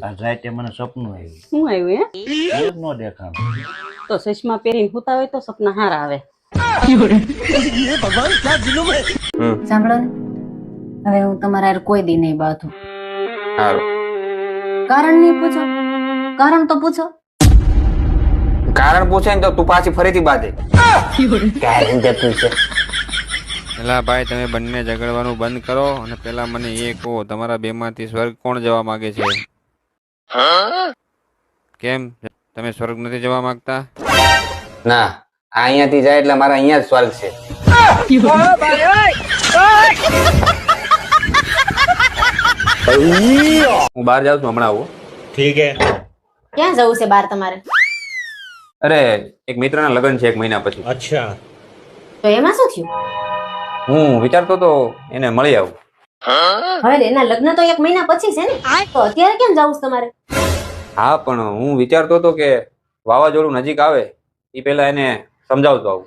આ રાતે મને સપનું આવ્યું. શું આવ્યું હે? નો દેખાણું. તો ચશ્મા પહેરીને હુતા હોય તો સપના હારા આવે. સાંભળો ને, હવે હું તમારા હારે કોઈ દી નહીં બાથું. સારું. કારણ નહીં પૂછો, કારણ તો પૂછો. કારણ પૂછે ને તો તું પાછી ફરીથી બાંધે. કારણ તે પૂછે. પેલા ભાઈ તમે બંને ઝઘડવાનું બંધ કરો અને પેલા મને એ કહો તમારા બેમાંથી સ્વર્ગ કોણ જવા માંગે છે? કેમ તમે સ્વર્ગ નથી જવા માંગતા? ના, આ અહીંયાથી જાય એટલે મારા અહીંયા જ સ્વર્ગ છે. હું બહાર જાઉં છું હમણાં આવું. ઠીક હે. ક્યાં જવું છે બાર તમારે? અરે એક મિત્રના લગ્ન છે 1 મહિના પછી. અચ્છા. તો એમાં શું થયું? હું વિચારતો તો એને મળી આવું. હવે એના લગ્ન તો 1 મહિના પછી છે ને, તો અત્યારે કેમ જવું છે તમારે? હા, પણ હું વિચારતો હતો કે વાવાઝોડું નજીક આવે એ પહેલા એને સમજાવતો આવું.